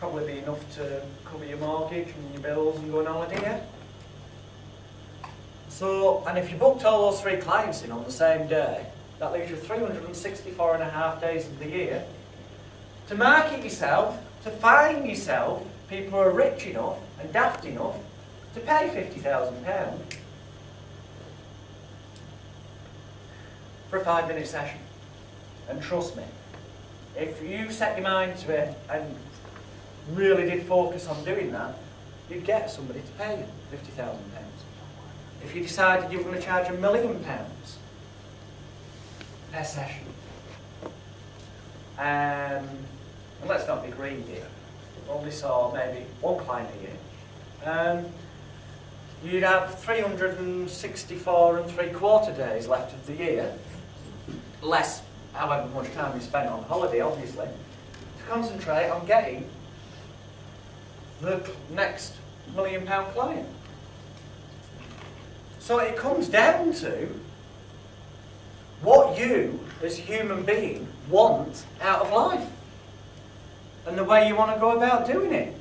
probably be enough to cover your mortgage and your bills and go on holiday, yeah? So, and if you booked all those 3 clients in on the same day, that leaves you 364 and a half days of the year to market yourself, to find yourself people who are rich enough and daft enough to pay £50,000 for a 5-minute session. And trust me, if you set your mind to it and really did focus on doing that, you'd get somebody to pay you £50,000. If you decided you were going to charge £1 million per session, and let's not be greedy, only saw maybe 1 client a year, you'd have 364 3/4 days left of the year, less however much time you spend on holiday, obviously, to concentrate on getting the next £1 million client. So it comes down to what you, as a human being, want out of life and the way you want to go about doing it.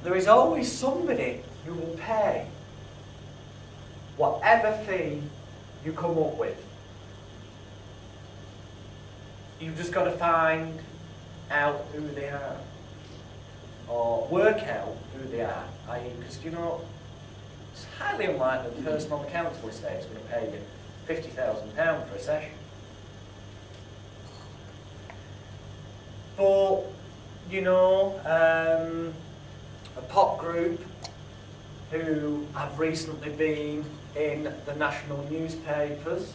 There is always somebody who will pay whatever fee you come up with. You've just got to find out who they are, or work out who they are. Because, you know, it's highly unlikely the person on the council estate is going to pay you £50,000 for a session. But, you know, a pop group who have recently been in the national newspapers,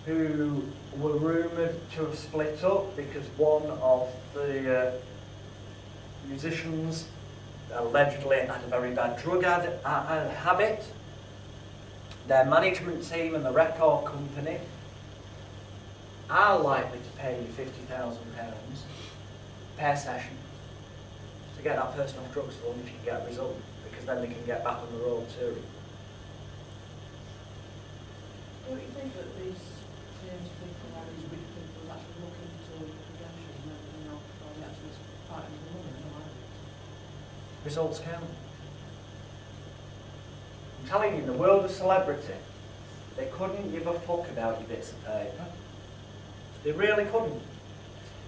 who were rumoured to have split up because one of the musicians allegedly had a very bad drug habit. Their management team and the record company are likely to pay you £50,000 per session to get that person off drugs for them if you can get a result, because then they can get back on the road touring. Don't you think that these famous people are these rich people that actually look into redemptions and everything else before they actually part of the money? Results count. I'm telling you, in the world of celebrity, they couldn't give a fuck about your bits of paper. They really couldn't.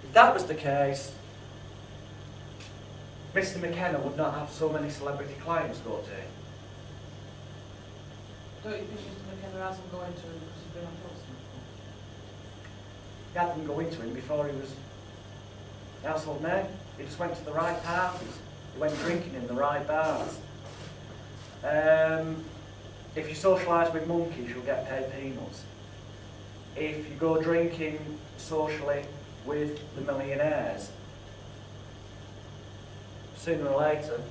If that was the case, Mr. McKenna would not have so many celebrity clients go to him. Don't you think Mr. McKenna hasn't gone into him because he's been on Telstra? He had them go into him before he was a household name. He just went to the right parties. He went drinking in the right bars. If you socialise with monkeys, you'll get paid peanuts. If you go drinking socially with the millionaires, sooner or later,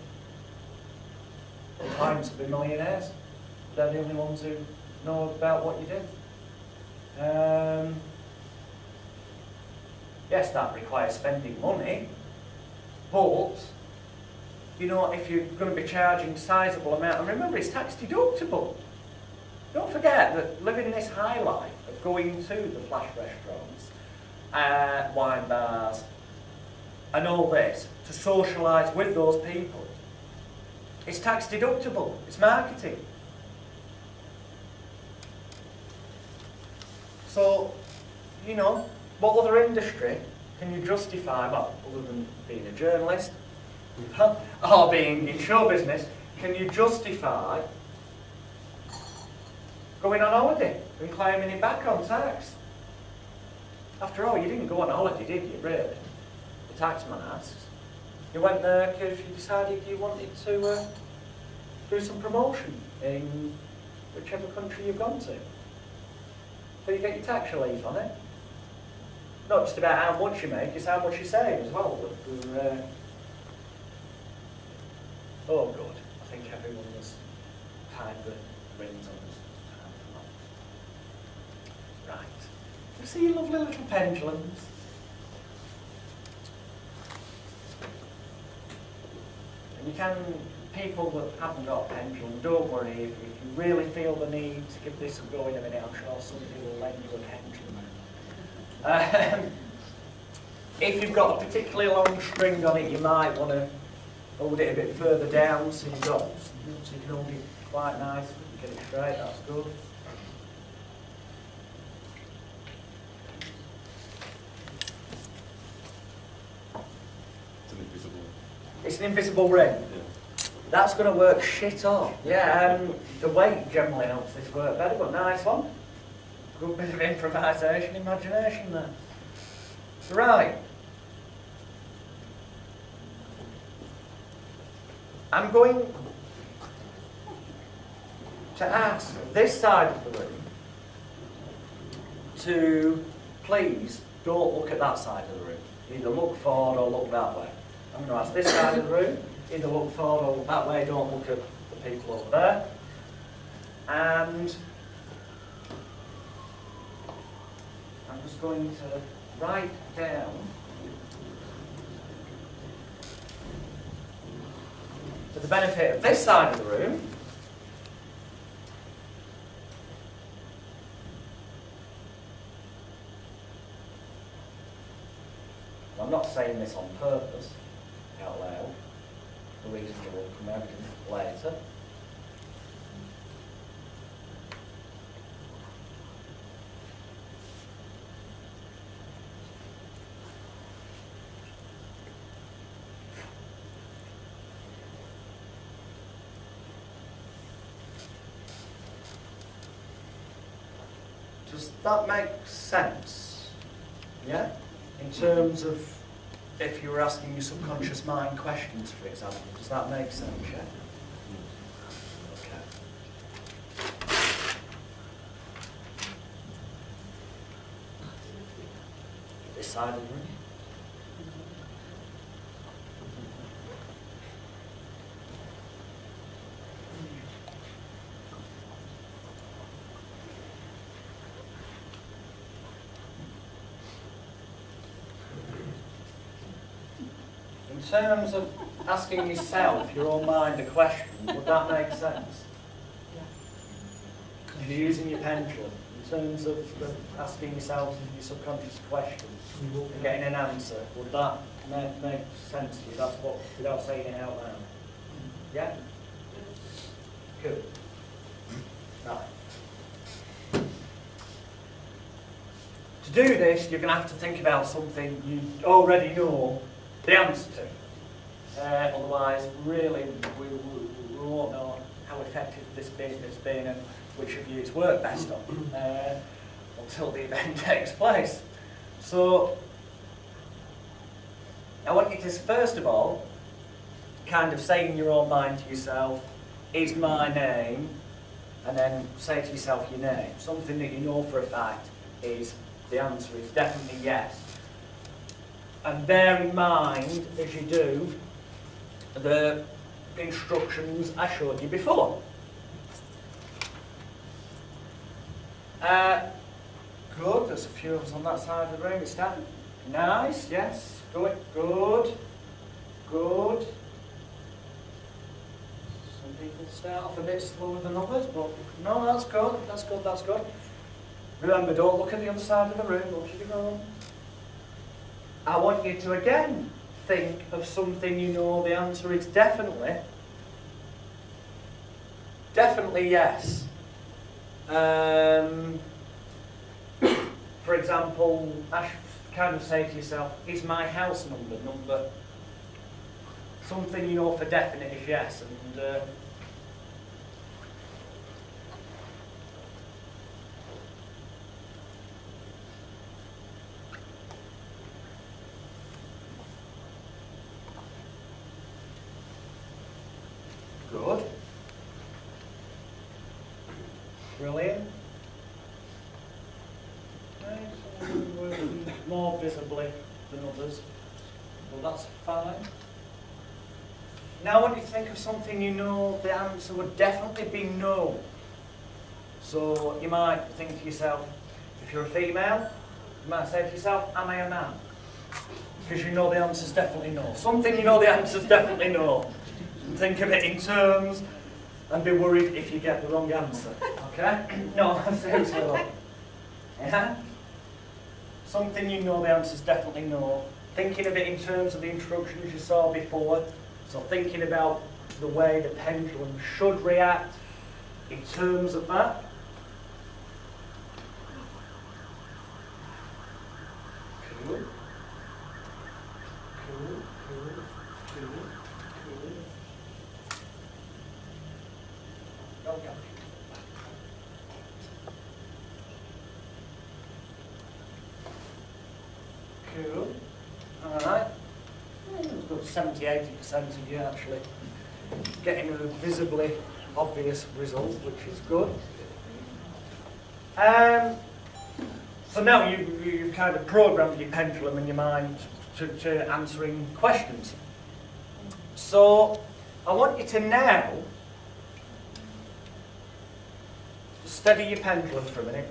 the clients will be millionaires. They're the only ones who know about what you do. Yes, that requires spending money, but you know, if you're going to be charging a sizable amount, and remember, it's tax deductible. Don't forget that living this high life of going to the flash restaurants, wine bars, and all this, to socialise with those people, it's tax deductible, it's marketing. So, you know, what other industry can you justify, well, other than being a journalist, or being in show business, can you justify going on holiday and claiming it back on tax? After all, you didn't go on holiday, did you, really? The taxman asks. You went there because you decided you wanted to do some promotion in whichever country you've gone to. So you get your tax relief on it. Not just about how much you make, it's how much you save as well. Oh good, I think everyone has tied the rings on us. Right. You see lovely little pendulums? And you can, people that haven't got a pendulum, don't worry, if you really feel the need to give this a go in a minute, I'm sure somebody will lend you a pendulum. If you've got a particularly long string on it, you might want to hold it a bit further down so you can hold it quite nice. Get it straight, that's good. It's an invisible. It's an invisible ring. Yeah. That's going to work shit off. Yeah, the weight generally helps this work better, but nice one. Good bit of improvisation, imagination there. Right. I'm going to ask this side of the room to please don't look at that side of the room. Either look forward or look that way. I'm going to ask this side of the room, either look forward or look that way, don't look at the people over there. And I'm just going to write down for the benefit of this side of the room, and I'm not saying this on purpose out loud, the reason will come evident later. Does that make sense? Yeah? In terms of if you were asking your subconscious mind questions, for example, does that make sense? Yeah? Okay. This side of the room? In terms of asking yourself, your own mind, a question, would that make sense? Yeah. You're using your pendulum. In terms of asking yourself your subconscious questions and getting an answer, would that make sense to you? That's what, without saying it out loud. Yeah? Good. Right. To do this, you're going to have to think about something you already know the answer to. Otherwise, really, we won't know how effective this bit has been and which of you it's worked best on until the event takes place. So, I want you to, first of all, kind of say in your own mind to yourself, is my name, and then say to yourself your name. Something that you know for a fact is the answer is definitely yes. And bear in mind, as you do, the instructions I showed you before. Good, there's a few of us on that side of the room. It's that. Nice, yes. Good, good, good. Some people start off a bit slower than others, but no, that's good, that's good, that's good. Remember, don't look at the other side of the room, look at your own. I want you to again think of something you know the answer is definitely yes. For example, kind of say to yourself, is my house number? Something you know for definite is yes. And good. Brilliant. Okay, some working more visibly than others. Well, that's fine. Now I want you to think of something you know the answer would definitely be no. So you might think to yourself, if you're a female, you might say to yourself, am I a man? Because you know the answer's definitely no. Something you know the answer's definitely no. And think of it in terms and be worried if you get the wrong answer. Okay? No, seriously though. Yeah? Something you know the answer's definitely no. thinking of it in terms of the instructions you saw before, so thinking about the way the pendulum should react in terms of that. Cool. Cool, cool, cool, cool. Go, go. Cool. Alright. We've got 70-80% of you actually getting a visibly obvious result, which is good. So now you've kind of programmed your pendulum in your mind to answering questions. So I want you to now steady your pendulum for a minute.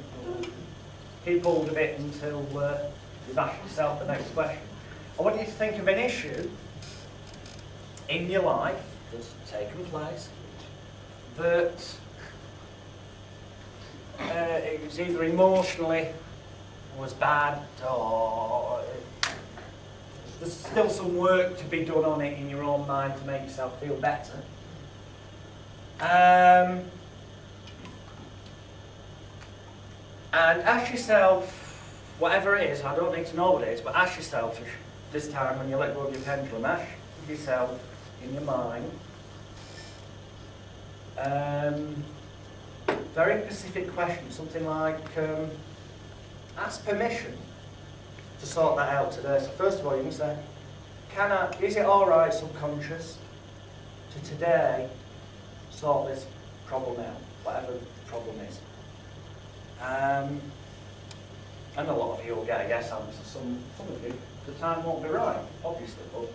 Keep hold of it until you've asked yourself the next question. I want you to think of an issue in your life that's taken place that it was either emotionally was bad or there's still some work to be done on it in your own mind to make yourself feel better. And ask yourself, whatever it is, I don't need to know what it is, but ask yourself this time when you let go of your pendulum, ask yourself in your mind, very specific question, something like, ask permission to sort that out today. So first of all, you can say, is it alright, subconscious, to today sort this problem out, whatever the problem is? And a lot of you will get a yes answer. Some of you, the time won't be right, obviously, but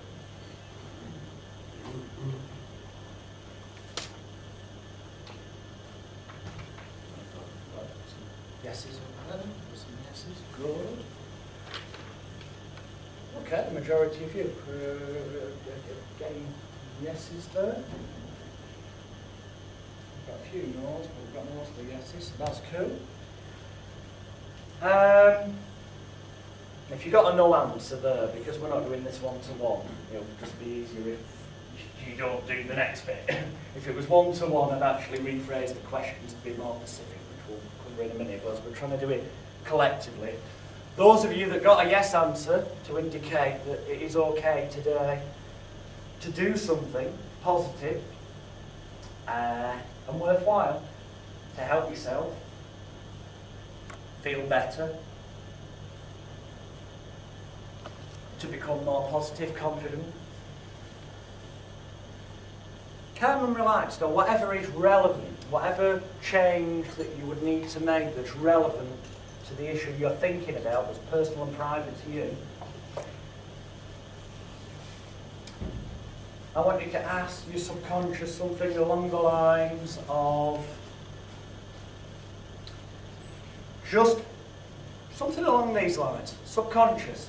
yeses are there. Some yeses, good. Okay, the majority of you getting yeses there. We've got a few no's, but we've got most of the yeses, so that's cool. If you've got a no answer there, because we're not doing this one-to-one, it'll just be easier if you don't do the next bit. If it was one-to-one, I'd actually rephrase the questions to be more specific, which we'll cover in a minute, but we're trying to do it collectively. Those of you that got a yes answer to indicate that it is okay today to do something positive and worthwhile to help yourself feel better, to become more positive, confident, calm and relaxed, or whatever is relevant, whatever change that you would need to make that's relevant to the issue you're thinking about, that's personal and private to you. I want you to ask your subconscious something along the lines of just something along these lines. Subconscious.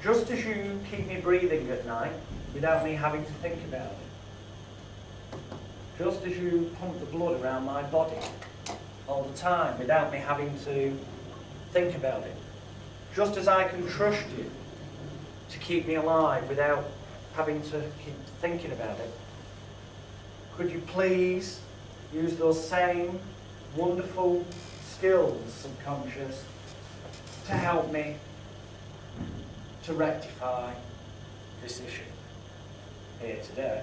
Just as you keep me breathing at night without me having to think about it. Just as you pump the blood around my body all the time without me having to think about it. Just as I can trust you to keep me alive without having to keep thinking about it. Could you please use those same wonderful skills, subconscious, to help me to rectify this issue here today?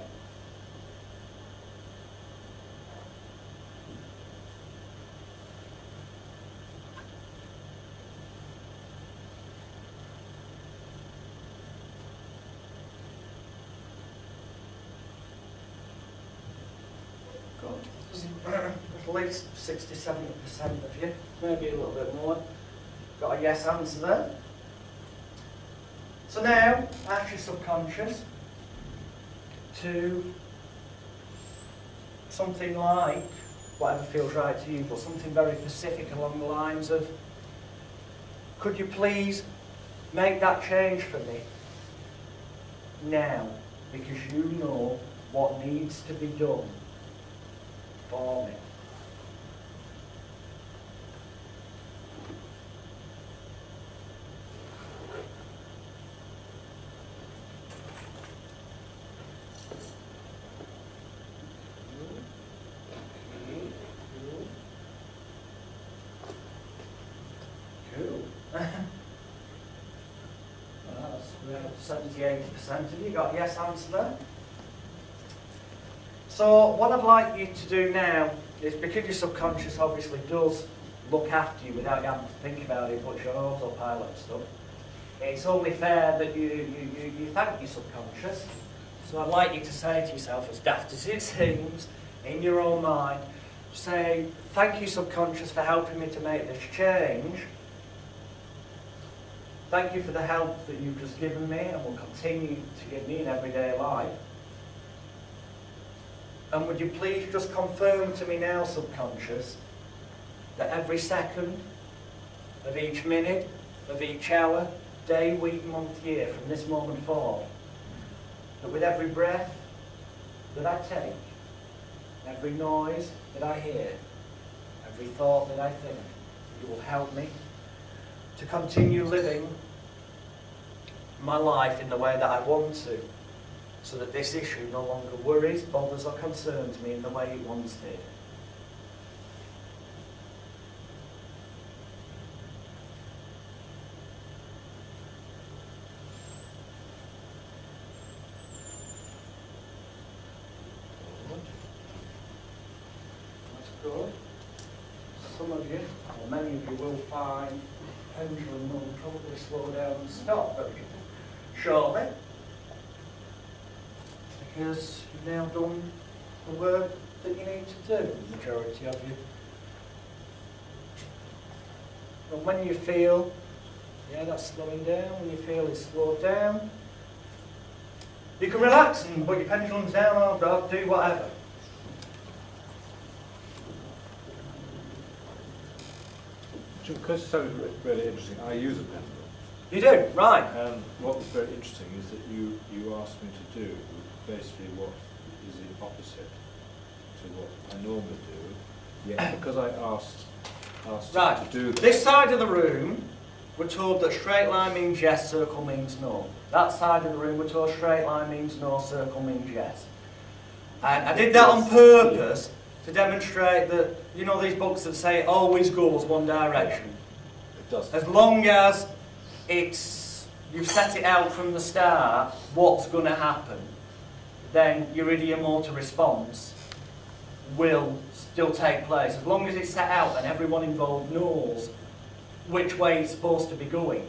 At least 60-70% of you, maybe a little bit more, got a yes answer there. So now, ask your subconscious to something like, whatever feels right to you, but something very specific along the lines of, could you please make that change for me now, because you know what needs to be done for me. 70–80%. Have you got a yes answer there? So what I'd like you to do now is, because your subconscious obviously does look after you without you having to think about it, puts you on autopilot and stuff, it's only fair that you thank your subconscious. So I'd like you to say to yourself, as daft as it seems, in your own mind, say, thank you subconscious for helping me to make this change. Thank you for the help that you've just given me and will continue to give me in everyday life. And would you please just confirm to me now, subconscious, that every second of each minute, of each hour, day, week, month, year, from this moment forward, that with every breath that I take, every noise that I hear, every thought that I think, you will help me to continue living my life in the way that I want to, so that this issue no longer worries, bothers or concerns me in the way it once did. That's good. Some of you, or many of you, will find pendulum will probably slow down and stop very shortly, because you've now done the work that you need to do, the majority of you. And when you feel, yeah, that's slowing down, when you feel it's slowed down, you can relax and put your pendulums down or do whatever. Because it's something really interesting, I use a pendulum. You do, right. And what was very interesting is that you asked me to do basically what is the opposite to what I normally do. Yet because I asked Right. you to do that. This side of the room, we're told that straight line means yes, circle means no. That side of the room, we're told straight line means no, circle means yes. And I did that on purpose to demonstrate that, you know these books that say it always goes one direction. It does. As long as you've set it out from the start what's going to happen, then your ideomotor response will still take place. As long as it's set out and everyone involved knows which way it's supposed to be going,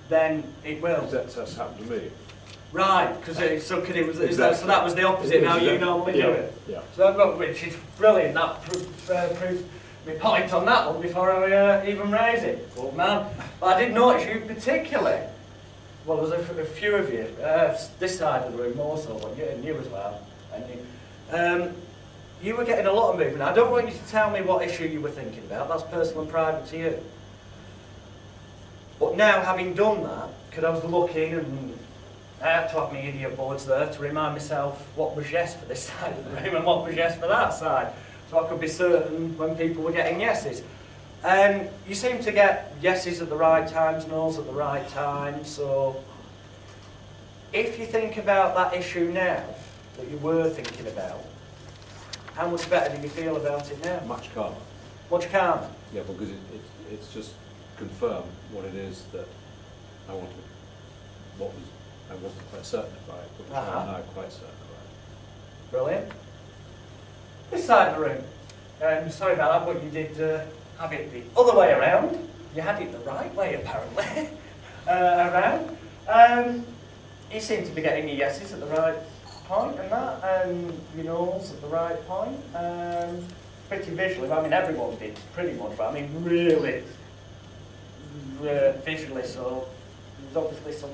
then it will. That's happened to me. Right, because so Exactly. so that was the opposite how you normally do it. Yeah. So which is brilliant. That proves my point on that one before I even raise it. Good man. But I did notice you particularly. Well, there was a few of you. This side of the room more so, but you as well. And you were getting a lot of movement. I don't want you to tell me what issue you were thinking about. That's personal and private to you. But now, having done that, because I was looking and I had to have my idiot boards there to remind myself what was yes for this side of the room and what was yes for that side, so I could be certain when people were getting yeses. And you seem to get yeses at the right times, no's at the right time, so if you think about that issue now that you were thinking about, how much better do you feel about it now? Much calmer. Much calmer? Yeah, because it's just confirmed what it is that I wanted, I wasn't quite certain about it, but which I'm now quite certain about. Brilliant. This side of the room. Sorry about that, but you did have it the other way around. You had it the right way, apparently, around. You seem to be getting your yeses at the right point and that, and your no's at the right point. Pretty visually, I mean, everyone did pretty much, but I mean, really visually, so there's obviously some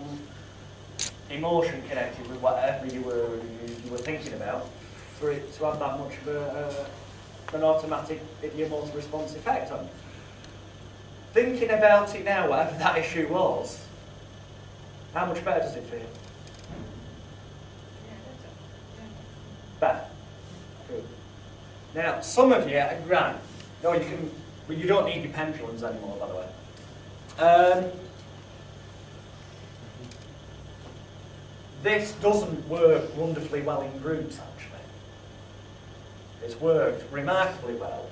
emotion connected with whatever you were thinking about for it to have that much of an automatic ideomotor response effect on you. Thinking about it now, whatever that issue was, how much better does it feel? Better. Good. Now, some of you, right, no, you don't need your pendulums anymore, by the way. This doesn't work wonderfully well in groups, actually. It's worked remarkably well,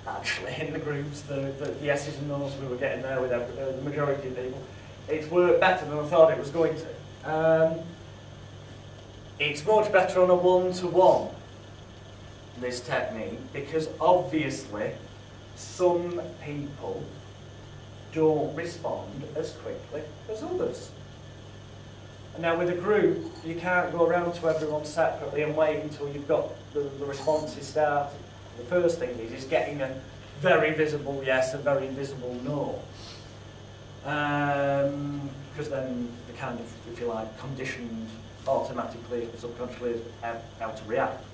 actually, in the groups, the yeses and nos we were getting there with the majority of people. it's worked better than I thought it was going to. It's much better on a one-to-one, this technique, because obviously some people don't respond as quickly as others. And now with a group, you can't go around to everyone separately and wait until you've got the responses started. The first thing is getting a very visible yes, a very visible no. Because then the kind of, if you like, conditioned automatically, subconsciously how to react.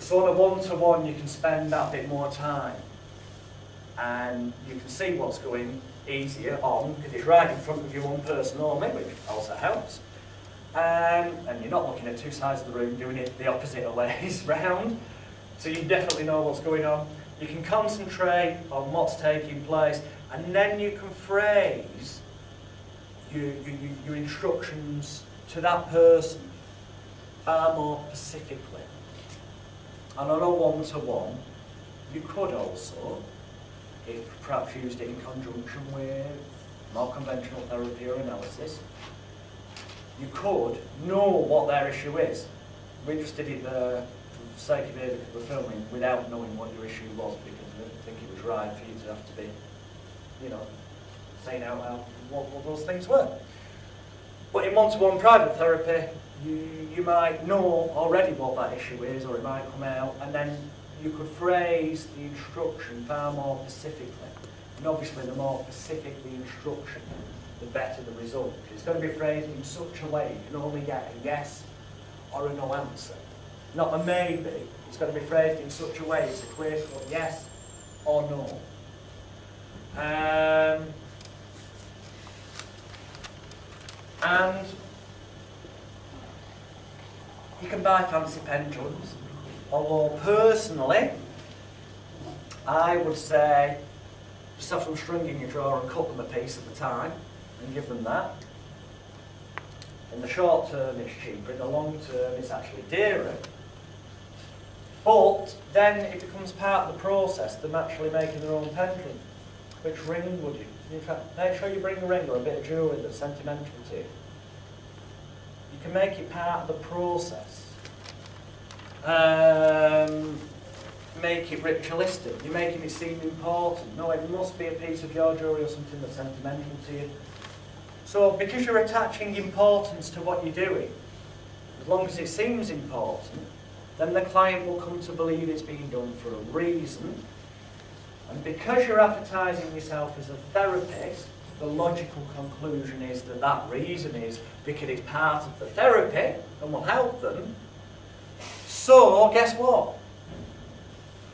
So on a one-to-one, you can spend that bit more time, and you can see what's going easier on, because it's right in front of you, one person only, which also helps. And you're not looking at two sides of the room, doing it the opposite ways round. So you definitely know what's going on. You can concentrate on what's taking place, and then you can phrase your instructions to that person far more specifically. And on a one-to-one, you could also, if perhaps used it in conjunction with more conventional therapy or analysis, you could know what their issue is. We just did it for the sake of it, because we're filming, without knowing what your issue was, because I didn't think it was right for you to have to be, you know, saying out loud what those things were. But in one-to-one private therapy, you might know already what that issue is, or it might come out, and then you could phrase the instruction far more specifically. And obviously, the more specific the instruction, the better the result. It's going to be phrased in such a way you can only get a yes or a no answer. Not a maybe. It's going to be phrased in such a way it's a clear-cut yes or no. And you can buy fancy pendulums, although personally, I would say just have some string in your drawer and cut them a piece at a time and give them that. In the short term it's cheaper, in the long term it's actually dearer. But then it becomes part of the process, them actually making their own pendulum. Which ring would you? In fact, make sure you bring a ring or a bit of jewellery that's sentimental to you. You can make it part of the process. Make it ritualistic. You're making it seem important. No, it must be a piece of your jewellery or something that's sentimental to you. So, because you're attaching importance to what you're doing, as long as it seems important, then the client will come to believe it's being done for a reason. And because you're advertising yourself as a therapist, the logical conclusion is that that reason is because it's part of the therapy and will help them. So, guess what?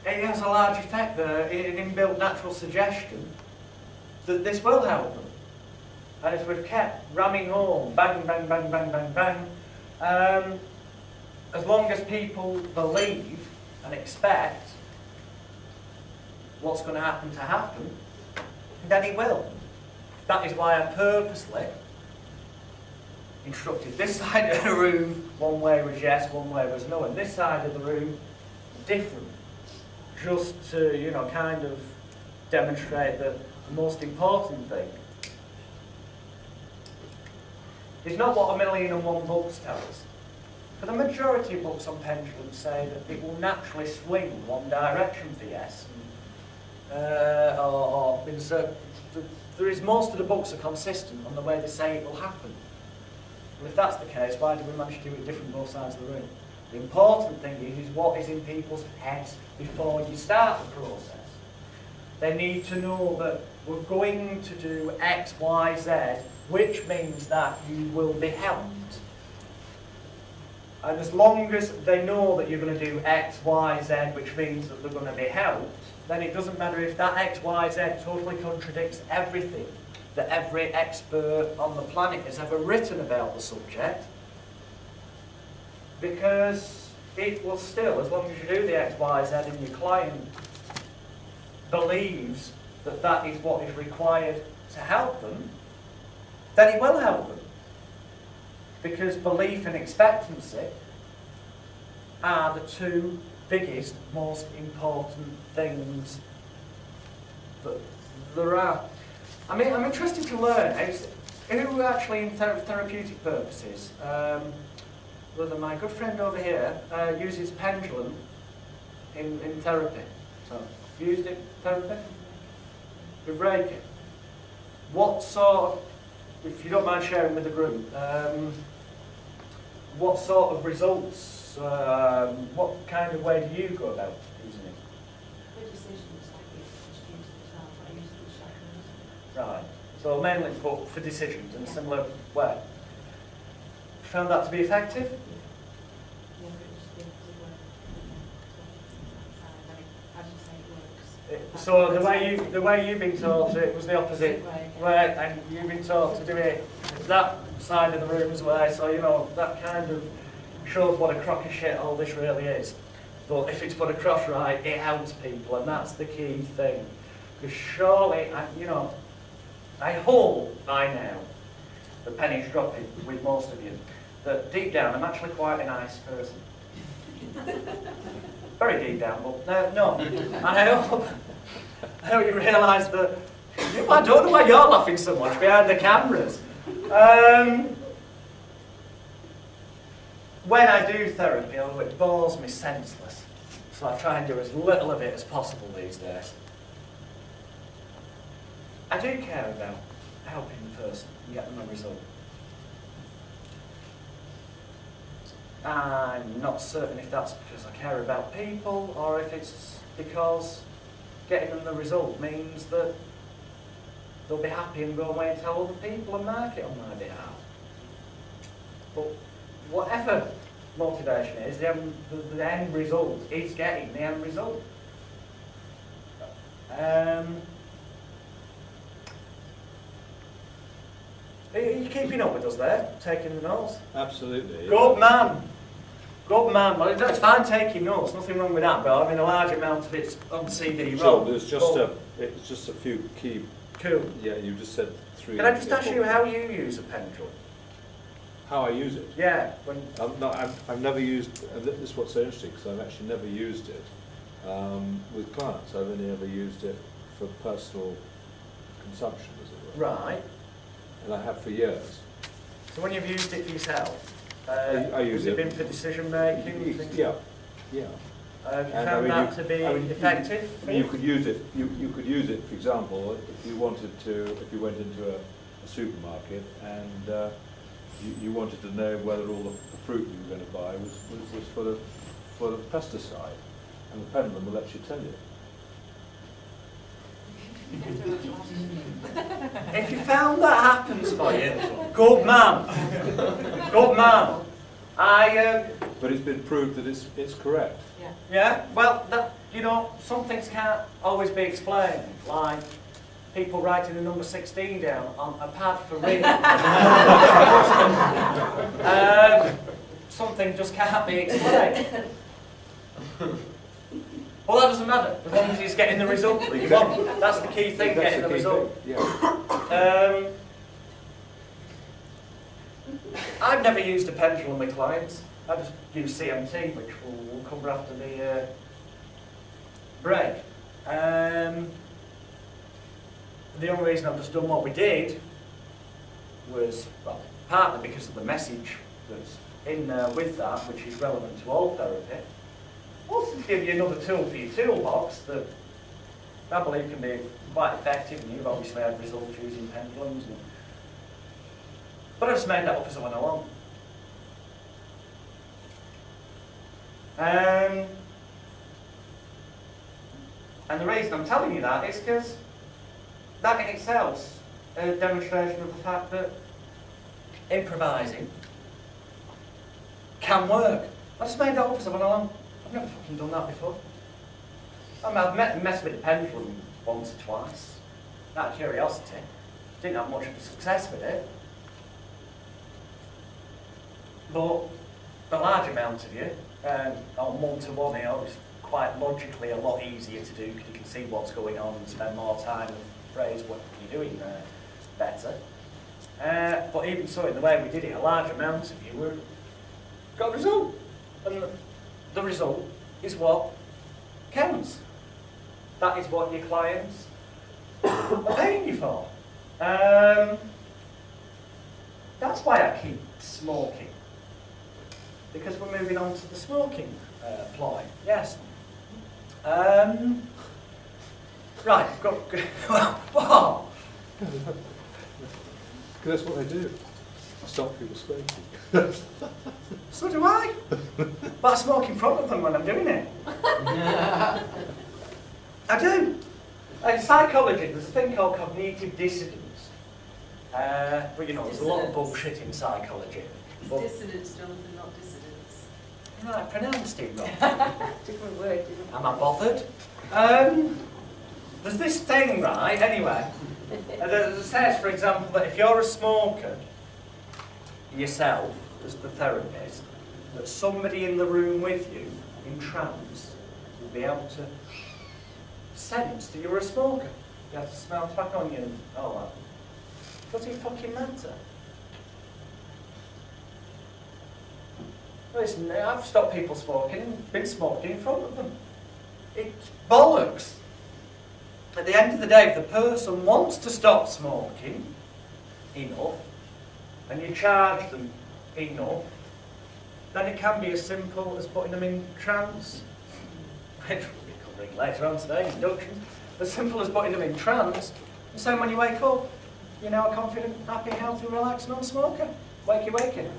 It has a large effect there, an inbuilt natural suggestion that this will help them. And if we've kept ramming home, bang, bang, bang, bang, bang, bang, as long as people believe and expect what's going to happen, then it will. That is why I purposely instructed this side of the room, one way was yes, one way was no, and this side of the room, different. Just to, you know, kind of demonstrate that the most important thing is not what 1,000,001 books tell us. For the majority of books on pendulums say that it will naturally swing one direction for yes. There is most of the books are consistent on the way they say it will happen. Well, if that's the case, why do we manage to do it different both sides of the room? The important thing is what is in people's heads before you start the process. They need to know that we're going to do X, Y, Z, which means that you will be helped. And as long as they know that you're going to do X, Y, Z, which means that they're going to be helped, then it doesn't matter if that X, Y, Z totally contradicts everything that every expert on the planet has ever written about the subject, because it will still, as long as you do the X, Y, Z and your client believes that that is what is required to help them, then it will help them. Because belief and expectancy are the two biggest, most important things that there are. I mean, I'm interested to learn who actually, in therapeutic purposes, whether my good friend over here uses pendulum in therapy. So, used it in therapy? With Reiki. What sort of, if you don't mind sharing with the group, what sort of results, what kind of way do you go about using it? For decisions, I just use the term, I use the chakras. Right. So mainly for decisions in a similar way. Found that to be effective? Yeah, but it just gives the work. How do you say it works? So the way you've been taught it was the opposite way, and you've been taught to do it that side of the room's way. So you know that kind of shows what a crock of shit all this really is. But if it's put across right, it helps people, and that's the key thing. Because surely, I hope by now the penny's dropping with most of you that deep down I'm actually quite a nice person. Very deep down, but no. And I hope you realise that. I don't know why you're laughing so much behind the cameras. When I do therapy, it bores me senseless. So I try and do as little of it as possible these days. I do care about helping the person and getting them a result. I'm not certain if that's because I care about people or if it's because getting them the result means that they'll be happy and go away and tell other people and market on my behalf. But whatever motivation is, the end result is getting the end result. Are you keeping up with us there? Taking the notes? Absolutely. Good man. Good man. Well, it's fine taking notes, nothing wrong with that, but I mean a large amount of it's on CD-ROM. Sure, it's just a few key. Cool. Yeah, you just said 3. Can I just ask you how you use a pendulum? How I use it? Yeah. When I've never used, this is what's so interesting, because I've actually never used it with clients. I've only ever used it for personal consumption, as it were. Right. And I have for years. So when you've used it for yourself, I use has it been for decision making? Yeah. Have you And found that to be effective? You could use it. You could use it, for example, if you wanted to. If you went into a supermarket and you wanted to know whether all the fruit you were going to buy was full of pesticide, and the pendulum will let you tell you. If you found that happens for you, good man. Good man. But it's been proved that it's correct. Yeah. Yeah, well, some things can't always be explained, like people writing the number 16 down on a pad for reading. Something just can't be explained. Well, that doesn't matter, as long as he's getting the result that you want. That's the key thing, getting the result. Yeah. I've never used a pendulum with clients. I just use CMT, which we'll cover after the break. The only reason I've just done what we did was, well, partly because of the message that's in there with that, which is relevant to all therapy. Also to give you another tool for your toolbox that I believe can be quite effective, and you've obviously had results using pendulums. But I just made that up as I went along. And the reason I'm telling you that is because that in itself is a demonstration of the fact that improvising can work. I just made that up as I went along. I've never fucking done that before. I mean, I've messed with the pendulum once or twice, out of curiosity. Didn't have much of a success with it. But the large amount of you, on one-to-one here, is quite logically a lot easier to do because you can see what's going on and spend more time and phrase what you're doing better. But even so, in the way we did it, a large amount of you got a result. And the result is what counts. That is what your clients are paying you for. That's why I keep smoking. Because we're moving on to the smoking ploy. Yes. Right, go. Wow. Because that's what they do. Stop people smoking. So do I. But I smoke in front of them when I'm doing it. I do. In psychology, there's a thing called cognitive dissonance. But you know, there's a lot of bullshit in psychology. But, Dissonance, Jonathan, not dissidence. right, I pronounced it wrong. Different word, isn't it? Am I bothered? There's this thing, right, anyway, that says, for example, that if you're a smoker yourself, as the therapist, that somebody in the room with you, in trance, will be able to sense that you're a smoker. You have to smell tobacco on you and all that. Does it fucking matter? Listen, I've stopped people smoking, been smoking in front of them. It's bollocks. At the end of the day, if the person wants to stop smoking enough, and you charge them enough, then it can be as simple as putting them in trance. Which we'll be covering later on today, inductions. As simple as putting them in trance, and saying when you wake up, you're now a confident, happy, healthy, relaxed non-smoker. Wakey, wakey.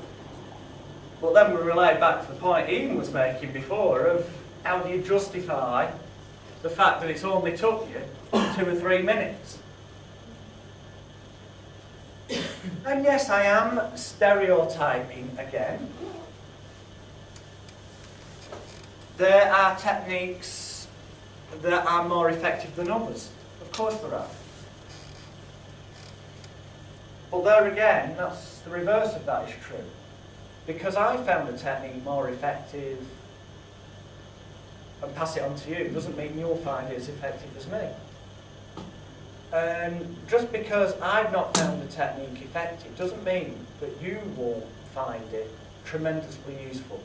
But then we relate back to the point Ian was making before of how do you justify the fact that it's only took you 2 or 3 minutes. And yes, I am stereotyping again. There are techniques that are more effective than others. Of course there are. But there again, that's the reverse of that is true. Because I found a technique more effective and pass it on to you doesn't mean you'll find it as effective as me. And just because I've not found the technique effective doesn't mean that you won't find it tremendously useful.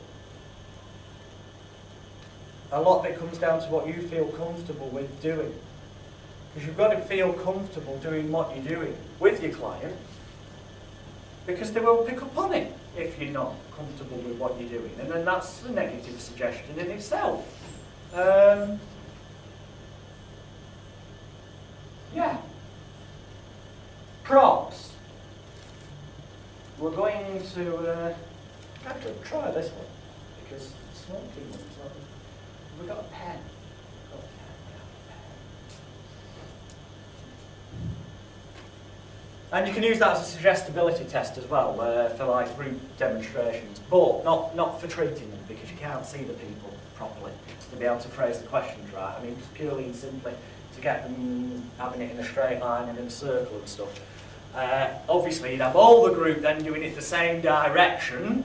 A lot of it comes down to what you feel comfortable with doing. Because you've got to feel comfortable doing what you're doing with your client, because they will pick up on it if you're not comfortable with what you're doing. And then that's a negative suggestion in itself. Yeah. Props. We're going to actually try this one because smoking one's not. We've got a pen. And you can use that as a suggestibility test as well for like group demonstrations, but not for treating them because you can't see the people properly to be able to phrase the questions right. I mean, just purely and simply to get them having it in a straight line and in a circle and stuff. Obviously, you'd have all the group then doing it the same direction,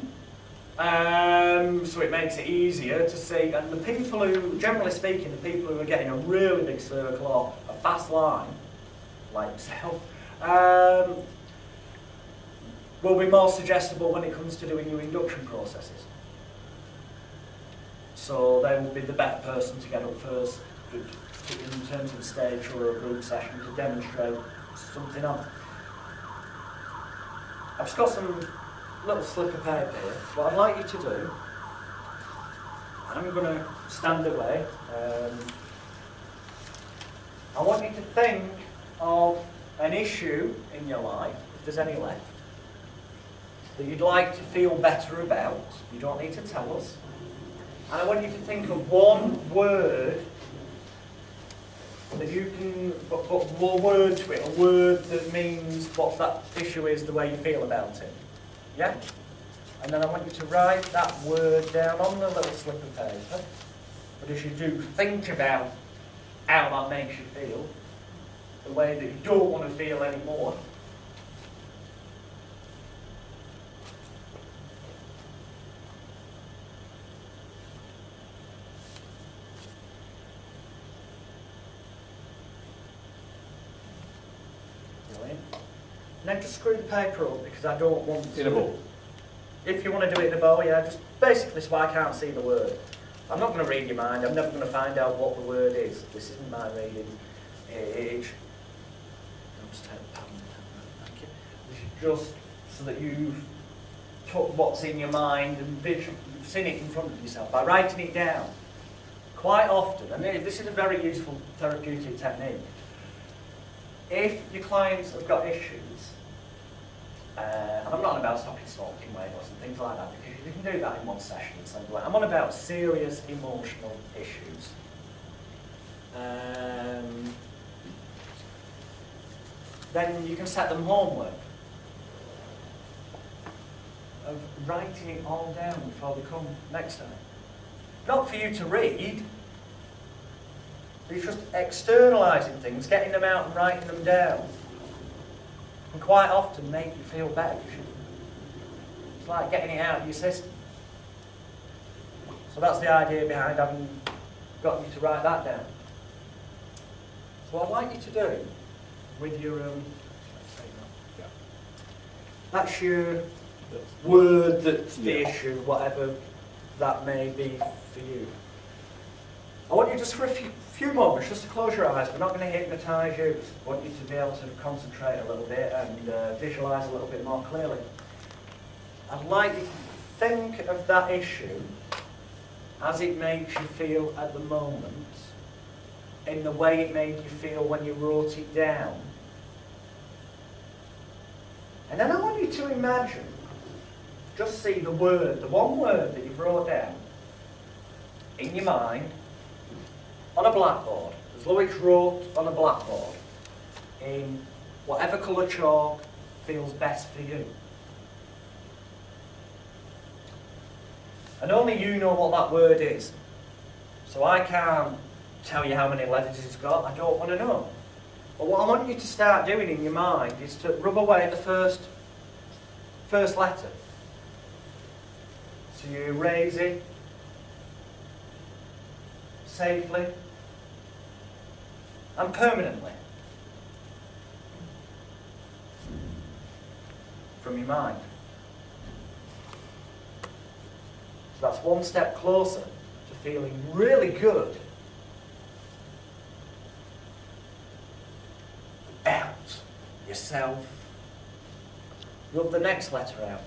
so it makes it easier to see. And the people who, generally speaking, the people who are getting a really big circle or a fast line, like yourself, will be more suggestible when it comes to doing your induction processes. So they will be the better person to get up first in terms of the stage or a group session to demonstrate something on. I've just got some little slip of paper here. What I'd like you to do, I'm going to stand away. I want you to think of an issue in your life, if there's any left, that you'd like to feel better about. You don't need to tell us. And I want you to think of one word that you can put more word to it, a word that means what that issue is, the way you feel about it. Yeah? And then I want you to write that word down on the little slip of paper. But as you do, think about how that makes you feel, the way that you don't want to feel anymore. Brilliant. Now just screw the paper up because I don't want to. In a ball. If you want to do it in a bow, yeah, just basically so I can't see the word. I'm not going to read your mind. I'm never going to find out what the word is. This isn't my reading. I'll just take a pen. just so that you've took what's in your mind and you've seen it in front of yourself, by writing it down. Quite often, and this is a very useful therapeutic technique, if your clients have got issues, and I'm not on about stopping smoking weight loss and things like that, because you can do that in one session and something like that. I'm on about serious emotional issues. Then you can set them homework of writing it all down before they come next time. Not for you to read, but it's just externalising things, getting them out and writing them down. And quite often make you feel better. It's like getting it out of your system. So that's the idea behind having got you to write that down. So what I'd like you to do with your that's your word that's the issue, whatever that may be for you. I want you just for a few moments, just to close your eyes. We're not going to hypnotise you. I want you to be able to concentrate a little bit and visualise a little bit more clearly. I'd like you to think of that issue as it makes you feel at the moment, in the way it made you feel when you wrote it down. And then I want you to imagine, just see the word, the one word that you wrote down in your mind on a blackboard, as though it's wrote on a blackboard, in whatever colour chalk feels best for you. And only you know what that word is. So I can't tell you how many letters it's got, I don't want to know. But what I want you to start doing in your mind is to rub away the first letter. So you erase it safely and permanently from your mind. So that's one step closer to feeling really good about yourself. Rub the next letter out.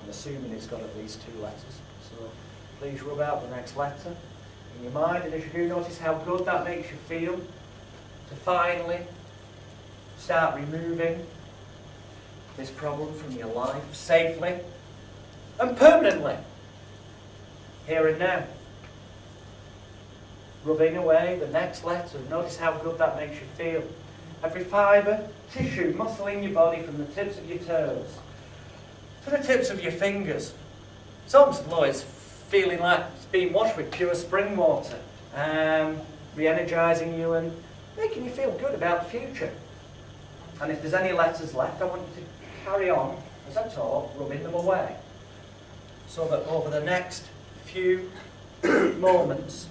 I'm assuming it's got at least 2 letters. So please rub out the next letter in your mind, and if you do notice how good that makes you feel, to finally start removing this problem from your life safely and permanently, here and now. Rubbing away the next letter, notice how good that makes you feel. Every fibre, tissue, muscle in your body, from the tips of your toes to the tips of your fingers. It's almost as though it's feeling like it's being washed with pure spring water, re-energising you and making you feel good about the future. And if there's any letters left, I want you to carry on, as I talk, rubbing them away, so that over the next few moments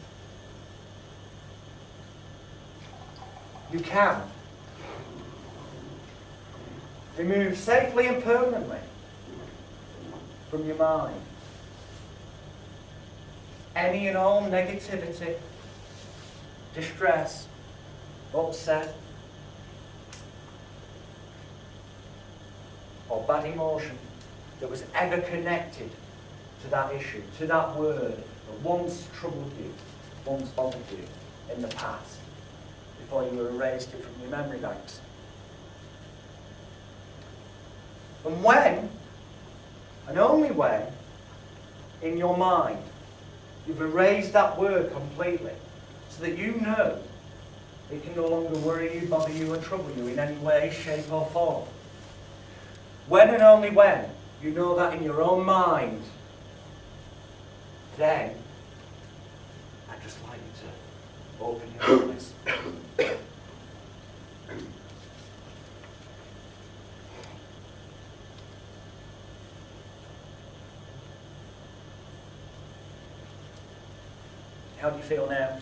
you can remove safely and permanently from your mind any and all negativity, distress, upset, or bad emotion that was ever connected to that issue, to that word that once troubled you, once bothered you in the past, before you erased it from your memory banks. And when, and only when, in your mind, you've erased that word completely, so that you know it can no longer worry you, bother you, or trouble you in any way, shape, or form. When and only when you know that in your own mind, then I'd just like you to open your eyes. How do you feel now?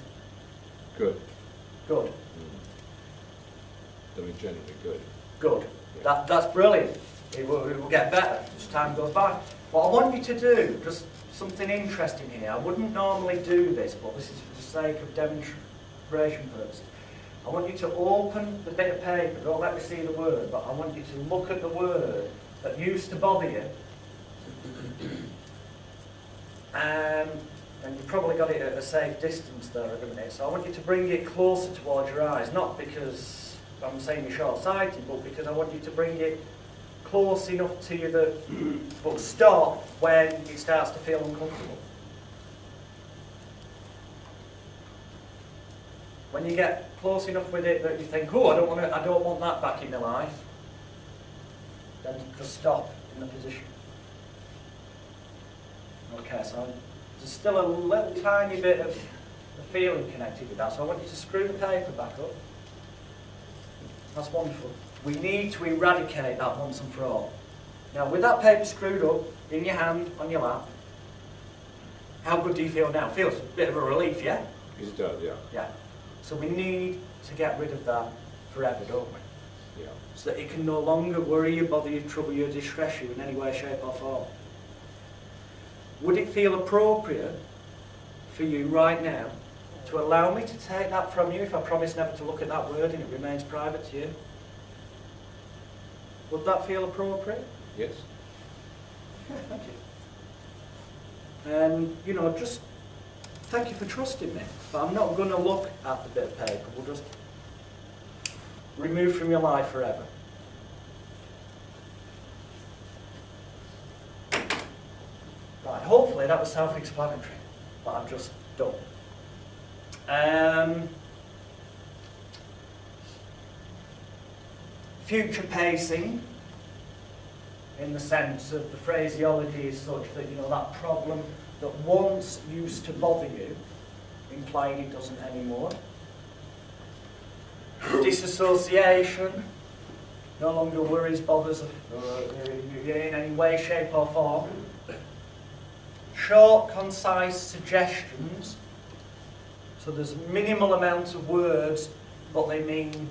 Good. Good. I mean, generally good. Good. Yeah. That's brilliant. It will get better as time goes by. What I want you to do, just something interesting here, I wouldn't normally do this, but this is for the sake of demonstration purposes. I want you to open the bit of paper, don't let me see the word, but I want you to look at the word that used to bother you. And you've probably got it at a safe distance there, haven't you? So I want you to bring it closer towards your eyes, not because I'm saying you're short-sighted, but because I want you to bring it close enough to you that, but stop when it starts to feel uncomfortable. When you get close enough with it that you think, oh, I don't want that back in my life, then just stop in the position. Okay, so there's still a little tiny bit of feeling connected with that, so I want you to screw the paper back up. That's wonderful. We need to eradicate that once and for all. Now, with that paper screwed up in your hand, on your lap, how good do you feel now? Feels a bit of a relief, yeah? It does, yeah. Yeah. So we need to get rid of that forever, don't we? Yeah. So that it can no longer worry you, bother you, trouble you, distress you in any way, shape or form. Would it feel appropriate for you right now to allow me to take that from you if I promise never to look at that word and it remains private to you? Would that feel appropriate? Yes. Yeah, thank you. And, you know, just thank you for trusting me, but I'm not going to look at the bit of paper. We'll just remove from your life forever. Right, hopefully that was self-explanatory, what I've just done. Future pacing, in the sense of the phraseology is such that, you know, that problem that once used to bother you, implying it doesn't anymore. Disassociation, no longer worries, bothers you in any way, shape or form. Short, concise suggestions, so there's minimal amount of words, but they mean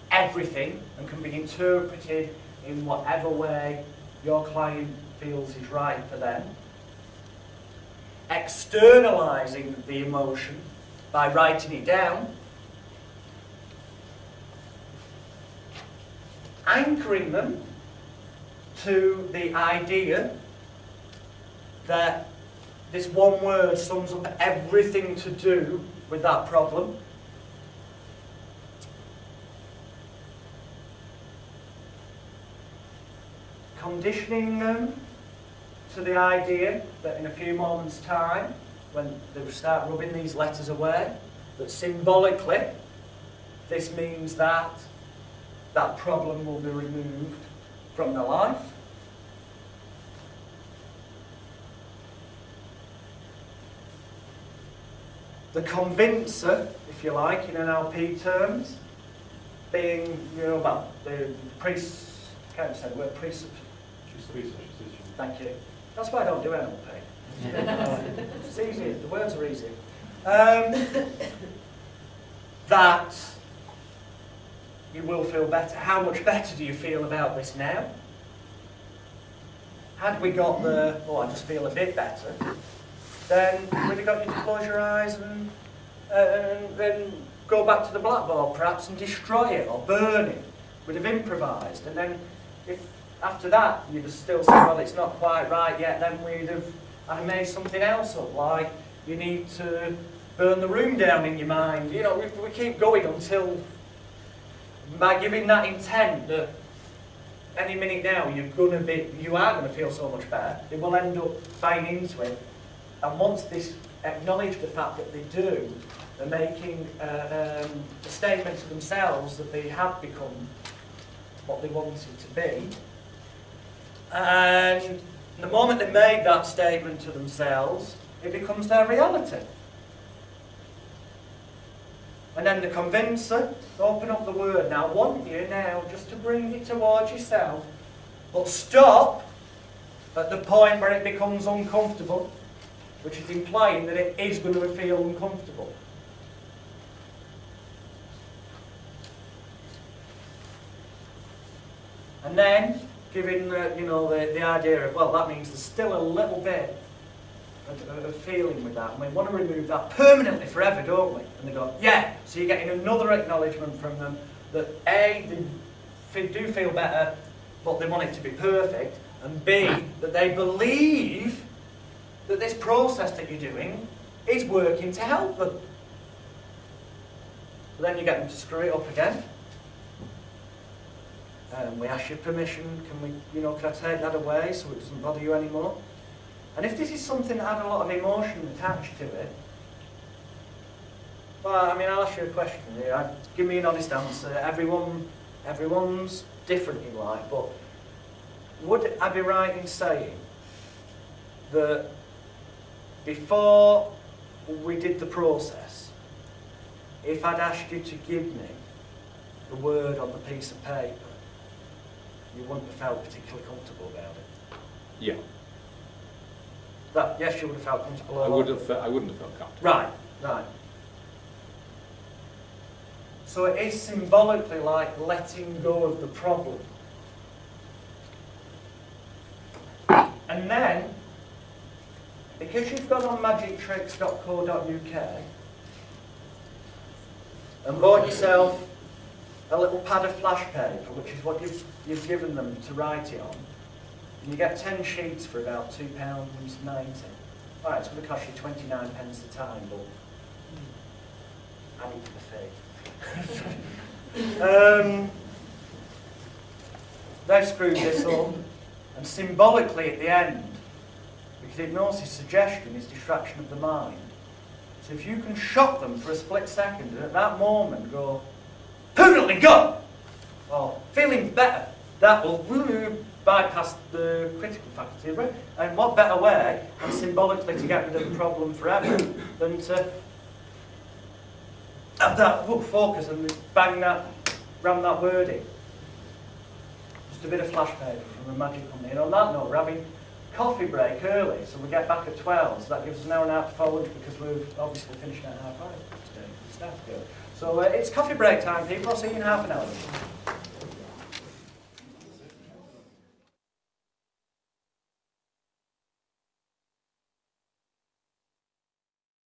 everything and can be interpreted in whatever way your client feels is right for them. Externalizing the emotion by writing it down. Anchoring them to the idea that this one word sums up everything to do with that problem. Conditioning them to the idea that in a few moments' time, when they start rubbing these letters away, that symbolically this means that that problem will be removed from their life. The convincer, if you like, in NLP terms, being, you know, about the can't say the word Thank you. That's why I don't do NLP. It's easy, the words are easy. That you will feel better. How much better do you feel about this now? Had we got the, oh, I just feel a bit better, then we'd have got you to close your eyes and then go back to the blackboard perhaps and destroy it or burn it. We'd have improvised, and then if after that you'd have still said, well, it's not quite right yet, then we'd have made something else up, like you need to burn the room down in your mind. You know, we keep going until, by giving that intent that any minute now you are going to feel so much better, they will end up buying into it. And once they acknowledge the fact that they do, they're making a statement to themselves that they have become what they wanted to be. And the moment they made that statement to themselves, it becomes their reality. And then the convincer, open up the word. Now I want you now just to bring it towards yourself, but stop at the point where it becomes uncomfortable, which is implying that it is going to feel uncomfortable. And then giving the idea of, well, that means there's still a little bit of feeling with that, and we want to remove that permanently forever, don't we? And they go, yeah, so you're getting another acknowledgement from them that A, they do feel better, but they want it to be perfect, and B, that they believe that this process that you're doing is working to help them. But then you get them to screw it up again. We ask your permission, can I take that away so it doesn't bother you anymore? And if this is something that had a lot of emotion attached to it, well, I mean, I'll ask you a question here. Give me an honest answer. Everyone's different in life, but would I be right in saying that before we did the process, if I'd asked you to give me the word on the piece of paper, you wouldn't have felt particularly comfortable about it? Yeah. Yes, you would have felt comfortable. I wouldn't have felt comfortable. Right, right. So it is symbolically like letting go of the problem. And then, because you've gone on magictricks.co.uk and bought yourself a little pad of flash paper, which is what you've given them to write it on, and you get 10 sheets for about £2.90. Right, it's going to cost you 29 pence a time, but added to the fee. They've screwed this up, and symbolically at the end, because hypnosis suggestion is distraction of the mind. So if you can shock them for a split second, and at that moment go, permanently go! Or feeling better, that will bypass the critical faculty of the brain. And what better way, and symbolically to get rid of the problem forever, than to have that focus and ram that word in. Just a bit of flash paper from a magic company. And on that note, we're having coffee break early, so we get back at 12, so that gives us an hour and a half before lunch, because we've obviously finished at 5:30 today. So it's coffee break time, people. I'll see you in half an hour.